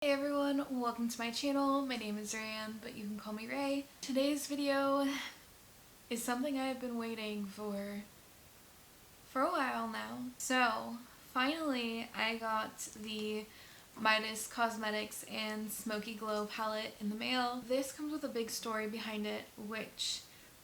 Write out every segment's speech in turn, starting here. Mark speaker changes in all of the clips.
Speaker 1: Hey everyone, welcome to my channel. My name is Raeann, but you can call me Ray. Today's video is something I've been waiting for a while now. So, finally I got the Midas Cosmetics and Smokey Glow palette in the mail. This comes with a big story behind it, which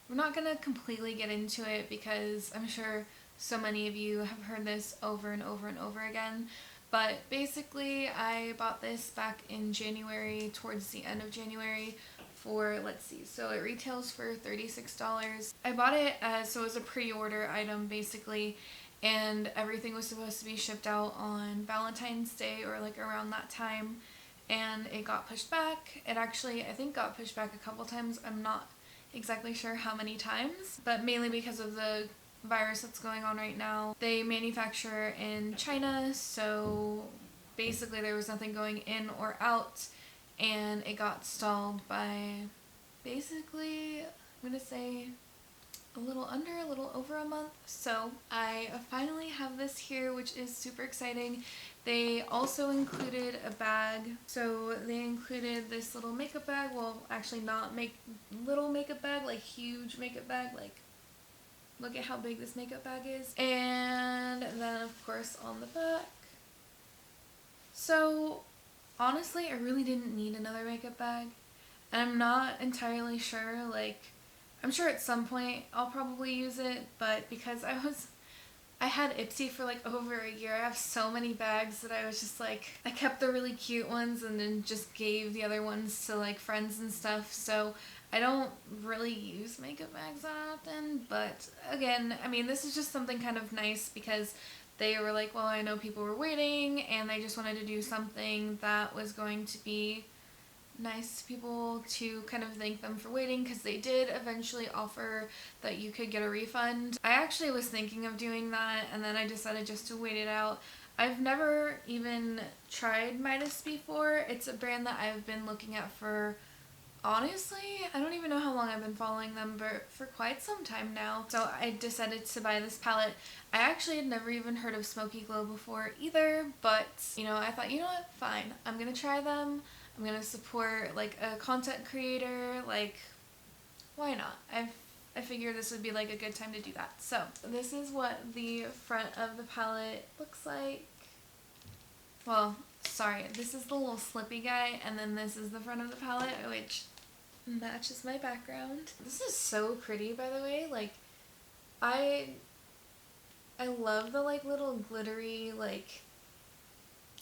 Speaker 1: we're not gonna completely get into it because I'm sure so many of you have heard this over and over and over again. But basically, I bought this back in January, towards the end of January, for, let's see, so it retails for $36. I bought it so it was a pre-order item basically, and everything was supposed to be shipped out on Valentine's Day or like around that time, and it got pushed back. It actually, I think, got pushed back a couple times. I'm not exactly sure how many times, but mainly because of the virus that's going on right now. They manufacture in China, so basically there was nothing going in or out, and it got stalled by basically, I'm gonna say, a little over a month. So I finally have this here, which is super exciting. They also included a bag. So they included this little makeup bag. Well, actually not little makeup bag, like huge makeup bag, like look at how big this makeup bag is. And then of course on the back. So honestly, I really didn't need another makeup bag. And I'm not entirely sure, like, I'm sure at some point I'll probably use it, but because I had Ipsy for like over a year, I have so many bags that I was just like, I kept the really cute ones and then just gave the other ones to like friends and stuff. So I don't really use makeup bags that often, but again, I mean, this is just something kind of nice because they were like, well, I know people were waiting and they just wanted to do something that was going to be nice to people to kind of thank them for waiting, because they did eventually offer that you could get a refund. I actually was thinking of doing that, and then I decided just to wait it out. I've never even tried Midas before. It's a brand that I've been looking at for, honestly, I don't even know how long I've been following them, but for quite some time now. So I decided to buy this palette. I actually had never even heard of Smokey Glow before either, but you know, I thought, you know what, fine, I'm gonna try them. I'm gonna support like a content creator, like, why not? I figured this would be like a good time to do that. So this is what the front of the palette looks like. Well, sorry, this is the little slippy guy, and then this is the front of the palette, which matches my background. This is so pretty, by the way. Like, I love the like little glittery, like,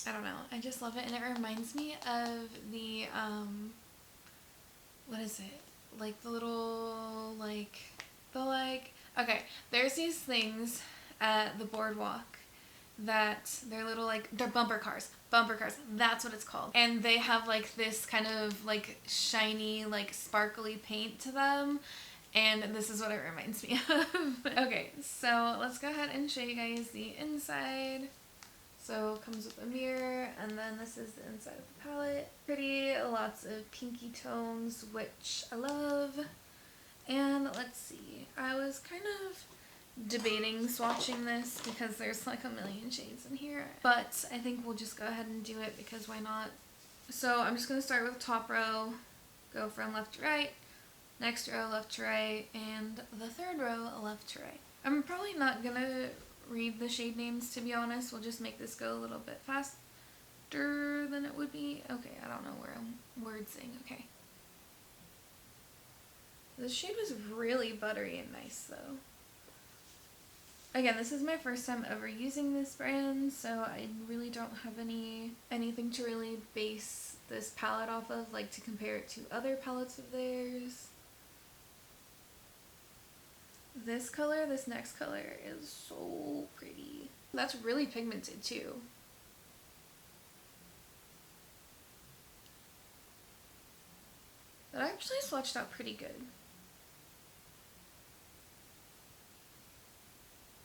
Speaker 1: I don't know, I just love it, and it reminds me of the what is it, like the little, like, okay, there's these things at the boardwalk that they're little, like, they're bumper cars, that's what it's called, and they have like this kind of like shiny, like sparkly paint to them, and this is what it reminds me of. Okay, so let's go ahead and show you guys the inside. So it comes with a mirror, and then this is the inside of the palette. Pretty, lots of pinky tones, which I love. And let's see, I was kind of debating swatching this because there's like a million shades in here, but I think we'll just go ahead and do it because why not? So I'm just going to start with top row, go from left to right, next row left to right, and the third row left to right. I'm probably not going to read the shade names, to be honest. We'll just make this go a little bit faster than it would be. Okay, I don't know where I'm wordsing. Okay. This shade was really buttery and nice though. Again, this is my first time ever using this brand, so I really don't have anything to really base this palette off of, like to compare it to other palettes of theirs. This color, this next color, is so pretty. That's really pigmented too. That actually swatched out pretty good.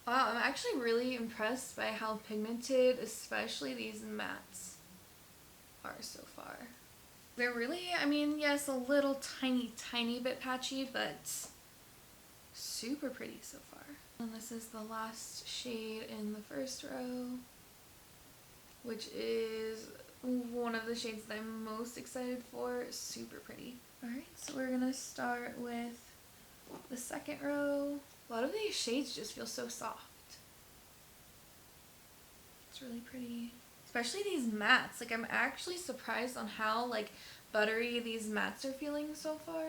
Speaker 1: Wow, I'm actually really impressed by how pigmented, especially these mattes, are so far. They're really, I mean, yes, a little tiny bit patchy, but super pretty so far. And this is the last shade in the first row, which is one of the shades that I'm most excited for. Super pretty. Alright, so we're gonna start with the second row. A lot of these shades just feel so soft. It's really pretty. Especially these mattes. Like, I'm actually surprised on how, like, buttery these mattes are feeling so far.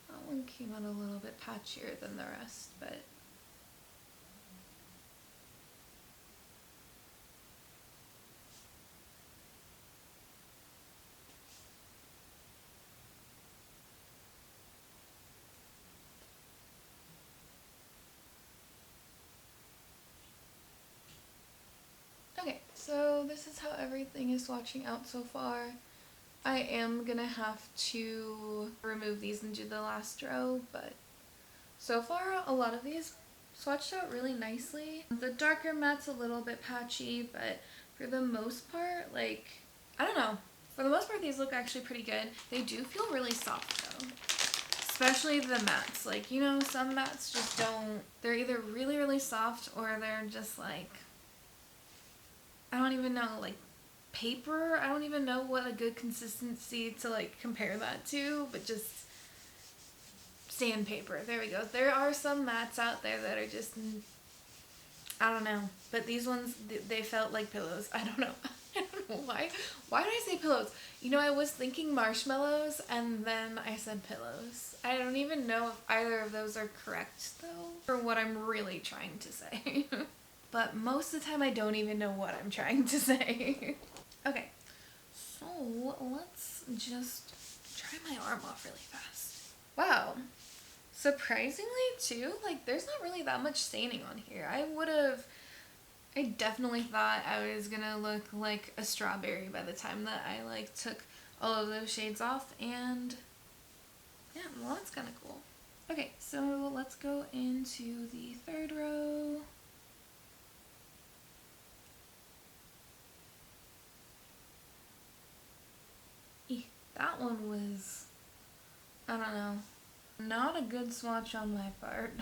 Speaker 1: That one came out a little bit patchier than the rest, but... Okay, so this is how everything is swatching out so far. I am gonna have to remove these and do the last row, but so far a lot of these swatched out really nicely. The darker matte's a little bit patchy, but for the most part, like, I don't know. For the most part, these look actually pretty good. They do feel really soft though. Especially the mattes. Like, you know, some mattes just don't, they're either really, really soft or they're just like, I don't even know, like paper. I don't even know what a good consistency to like compare that to, but just sandpaper. There we go. There are some mattes out there that are just, I don't know, but these ones, they felt like pillows. I don't know. I don't know why. Why did I say pillows? You know, I was thinking marshmallows and then I said pillows. I don't even know if either of those are correct though, for what I'm really trying to say. But most of the time I don't even know what I'm trying to say. Okay, so let's just try my arm off really fast. Wow, surprisingly too, like there's not really that much staining on here. I definitely thought I was gonna look like a strawberry by the time that I like took all of those shades off, and yeah, well that's kind of cool. Okay, so let's go into the third row. That one was, I don't know, not a good swatch on my part.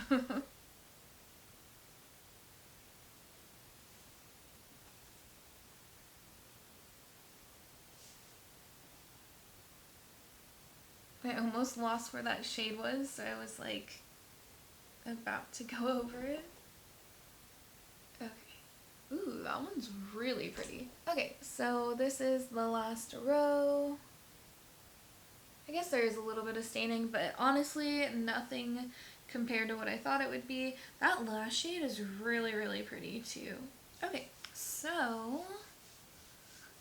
Speaker 1: I almost lost where that shade was, so I was like about to go over it. Okay. Ooh, that one's really pretty. Okay, so this is the last row. I guess there is a little bit of staining, but honestly, nothing compared to what I thought it would be. That last shade is really, really pretty too. Okay, so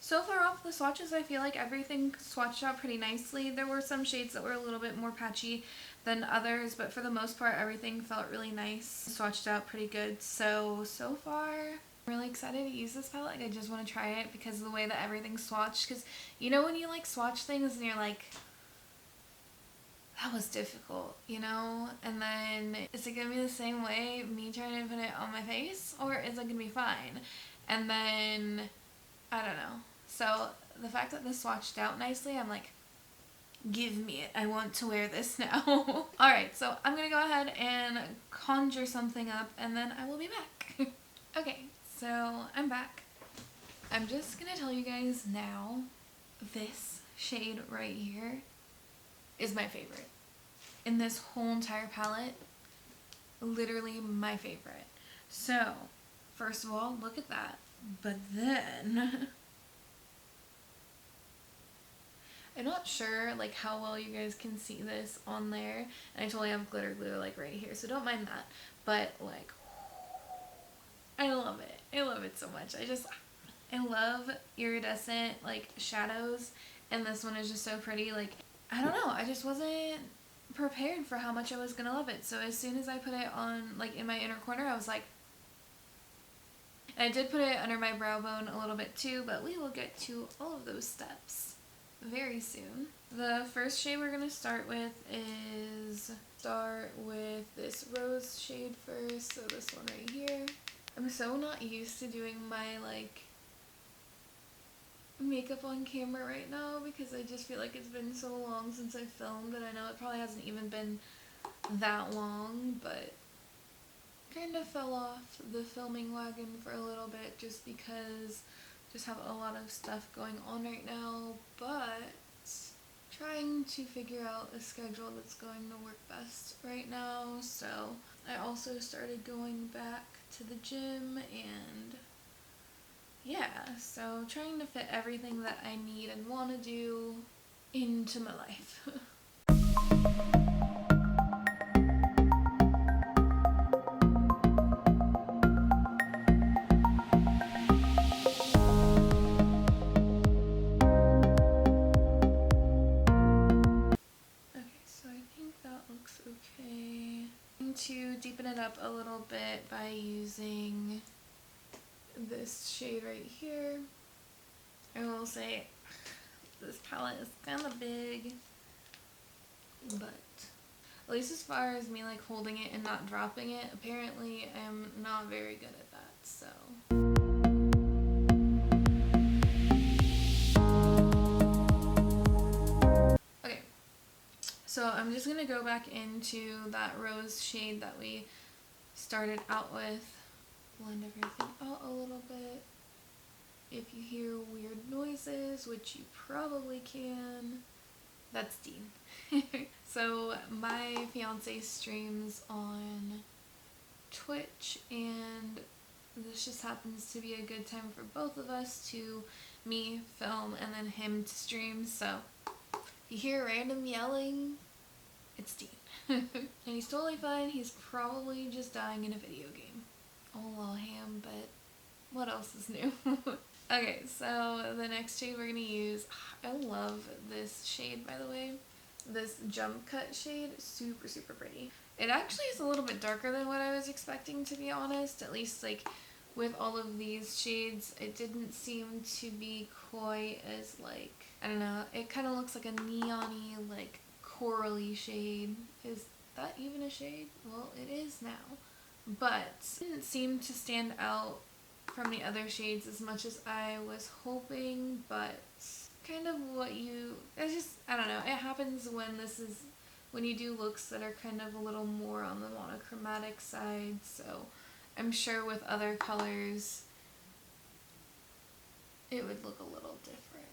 Speaker 1: far off the swatches, I feel like everything swatched out pretty nicely. There were some shades that were a little bit more patchy than others, but for the most part, everything felt really nice. Swatched out pretty good. So far, I'm really excited to use this palette. Like, I just want to try it because of the way that everything's swatched. Because you know when you like swatch things and you're like, that was difficult, you know? And then is it gonna be the same way, me trying to put it on my face, or is it gonna be fine? And then, I don't know. So the fact that this swatched out nicely, I'm like, give me it. I want to wear this now. Alright, so I'm gonna go ahead and conjure something up and then I will be back. Okay, so I'm back. I'm just gonna tell you guys now, this shade right here is my favorite. In this whole entire palette, literally my favorite. So, first of all, look at that. But then, I'm not sure like how well you guys can see this on there. And I totally have glitter glue like right here, so don't mind that. But like, I love it. I love it so much. I love iridescent like shadows, and this one is just so pretty. Like, I don't know, I just wasn't prepared for how much I was gonna love it. So as soon as I put it on like in my inner corner, I was like, and I did put it under my brow bone a little bit too, but we will get to all of those steps very soon. The first shade we're gonna start with is this rose shade first, so this one right here. I'm so not used to doing my like makeup on camera right now because I just feel like it's been so long since I filmed, and I know it probably hasn't even been that long, but kind of fell off the filming wagon for a little bit just because just have a lot of stuff going on right now, but trying to figure out a schedule that's going to work best right now. So I also started going back to the gym, and yeah, so trying to fit everything that I need and want to do into my life. To deepen it up a little bit by using this shade right here. I will say this palette is kind of big, but at least as far as me like holding it and not dropping it, apparently I'm not very good at that, so. So I'm just going to go back into that rose shade that we started out with, blend everything out a little bit. If you hear weird noises, which you probably can, that's Dean. So my fiance streams on Twitch, and this just happens to be a good time for both of us to me film and then him to stream, so you hear random yelling, it's Dean. And he's totally fine. He's probably just dying in a video game. Oh well, ham, but what else is new? Okay, so the next shade we're going to use, I love this shade, by the way. This Jump Cut shade, super, super pretty. It actually is a little bit darker than what I was expecting, to be honest. At least, like, with all of these shades, it didn't seem to be quite as, like, I don't know, it kind of looks like a neon-y, like, corally shade. Is that even a shade? Well, it is now. But it didn't seem to stand out from the other shades as much as I was hoping, but kind of what you, it's just, I don't know, it happens when you do looks that are kind of a little more on the monochromatic side, so I'm sure with other colors it would look a little different.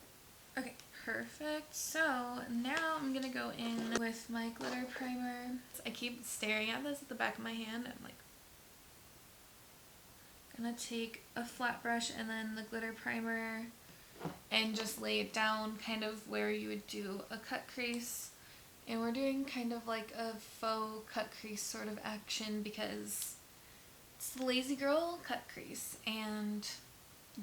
Speaker 1: Okay, perfect. So now I'm gonna go in with my glitter primer. I keep staring at this at the back of my hand. I'm like, gonna take a flat brush and then the glitter primer and just lay it down kind of where you would do a cut crease. And we're doing kind of like a faux cut crease sort of action because it's the lazy girl cut crease, and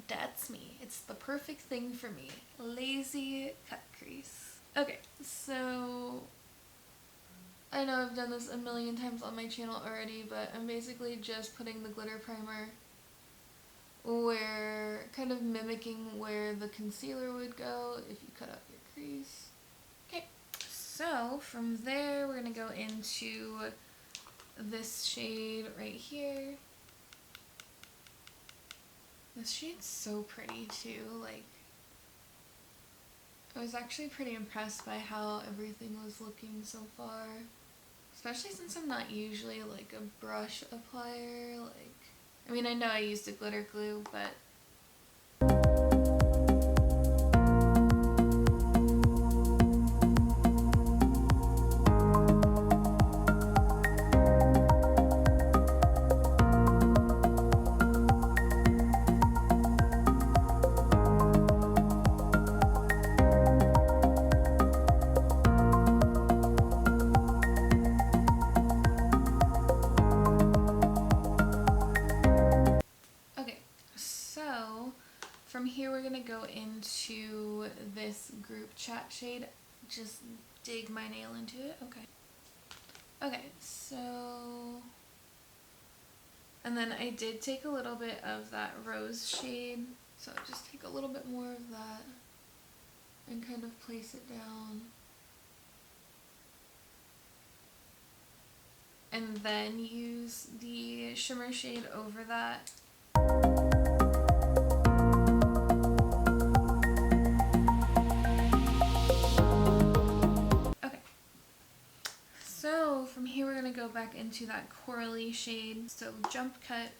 Speaker 1: that's me. It's the perfect thing for me. Lazy cut crease. Okay, so I know I've done this a million times on my channel already, but I'm basically just putting the glitter primer where, kind of mimicking where the concealer would go if you cut out your crease. Okay, so from there we're going to go into this shade right here. This shade's so pretty too, like, I was actually pretty impressed by how everything was looking so far. Especially since I'm not usually like a brush applier, like, I mean, I know I used a glitter glue, but from here we're going to go into this group chat shade. Just dig my nail into it. Okay, so, and then I did take a little bit of that rose shade, so just take a little bit more of that and kind of place it down. And then use the shimmer shade over that. From here we're going to go back back into that corally shade. So Jump Cut.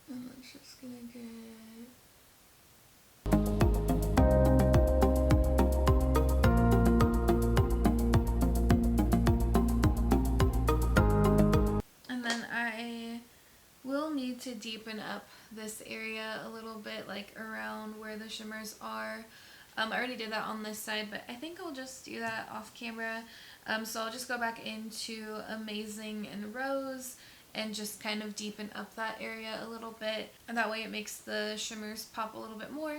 Speaker 1: And that's just gonna get... And then I will need to deepen up this area a little bit, like around where the shimmers are. I already did that on this side, but I think I'll just do that off camera. So I'll just go back into Amazing and Rose and just kind of deepen up that area a little bit. And that way it makes the shimmers pop a little bit more.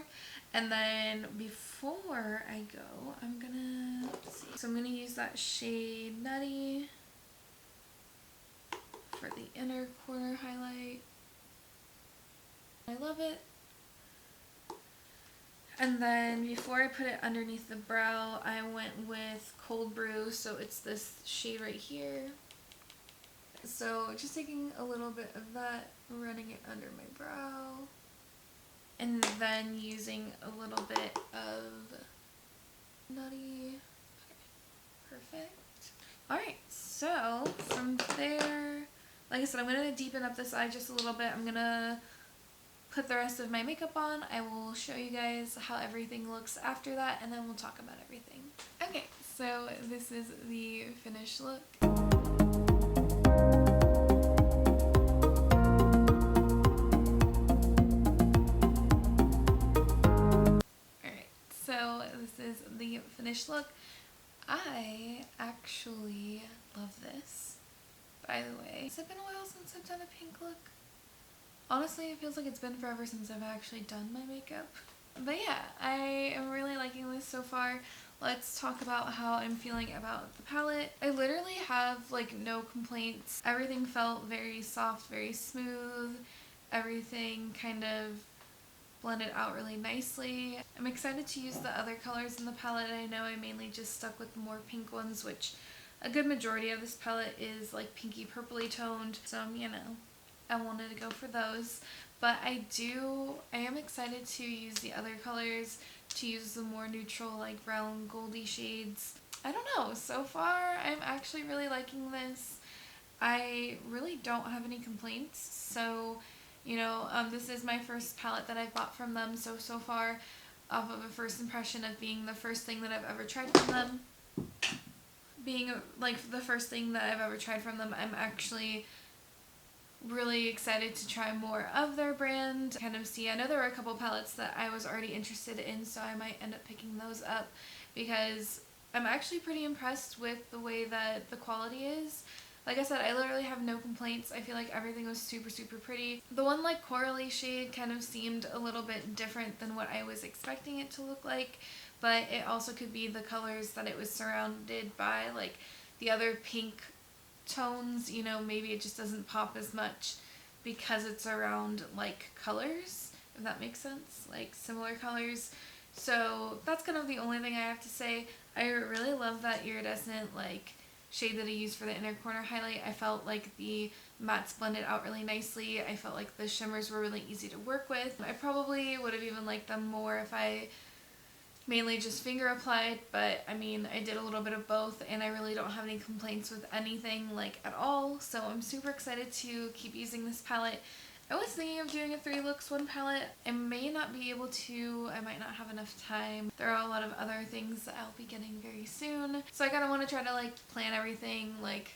Speaker 1: And then before I go, I'm gonna, let's see. So I'm gonna use that shade Nutty for the inner corner highlight. I love it. And then before I put it underneath the brow, I went with Cold Brew, so it's this shade right here. So just taking a little bit of that, running it under my brow, and then using a little bit of Nutty. Okay, perfect. Alright, so from there, like I said, I'm going to deepen up this eye just a little bit. I'm going to put the rest of my makeup on. I will show you guys how everything looks after that, and then we'll talk about everything. Okay, so this is the finished look. Alright, so this is the finished look. I actually love this, by the way. Has it been a while since I've done a pink look? Honestly, it feels like it's been forever since I've actually done my makeup. But yeah, I am really liking this so far. Let's talk about how I'm feeling about the palette. I literally have like no complaints. Everything felt very soft, very smooth. Everything kind of blended out really nicely. I'm excited to use the other colors in the palette. I know I mainly just stuck with the more pink ones, which a good majority of this palette is like pinky purpley toned. So, you know, I wanted to go for those, but I am excited to use the other colors, to use the more neutral like brown goldy shades. I don't know, so far I'm actually really liking this. I really don't have any complaints, so you know, this is my first palette that I've bought from them, so far off of a first impression of being the first thing that I've ever tried from them, I'm actually really excited to try more of their brand. Kind of see, I know there were a couple palettes that I was already interested in, so I might end up picking those up because I'm actually pretty impressed with the way that the quality is. Like I said, I literally have no complaints. I feel like everything was super, super pretty. The one like corally shade kind of seemed a little bit different than what I was expecting it to look like, but it also could be the colors that it was surrounded by, like the other pink tones, you know, maybe it just doesn't pop as much because it's around like colors, if that makes sense, like similar colors. So that's kind of the only thing I have to say. I really love that iridescent like shade that I used for the inner corner highlight. I felt like the mattes blended out really nicely. I felt like the shimmers were really easy to work with. I probably would have even liked them more if I mainly just finger applied, but I mean, I did a little bit of both and I really don't have any complaints with anything like at all. So I'm super excited to keep using this palette. I was thinking of doing a 3 looks 1 palette. I may not be able to, I might not have enough time. There are a lot of other things that I'll be getting very soon. So I kind of want to try to like plan everything like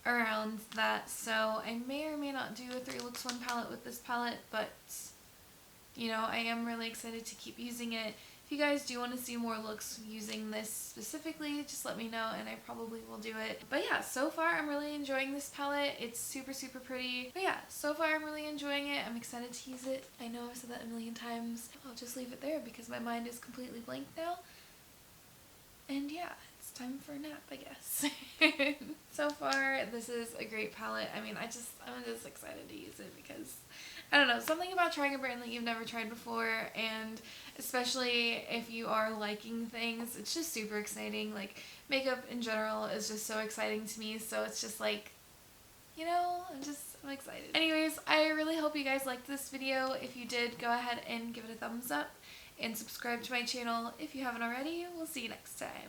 Speaker 1: around that. So I may or may not do a 3 looks 1 palette with this palette, but you know, I am really excited to keep using it. If you guys do want to see more looks using this specifically, just let me know and I probably will do it. But yeah, so far I'm really enjoying this palette. It's super, super pretty. But yeah, so far I'm really enjoying it. I'm excited to use it. I know I've said that a million times. I'll just leave it there because my mind is completely blank now. And yeah, it's time for a nap, I guess. So far, this is a great palette. I mean, I'm just excited to use it because I don't know, something about trying a brand that you've never tried before, and especially if you are liking things, it's just super exciting. Like, makeup in general is just so exciting to me, so it's just like, you know, I'm excited. Anyways, I really hope you guys liked this video. If you did, go ahead and give it a thumbs up and subscribe to my channel if you haven't already. We'll see you next time.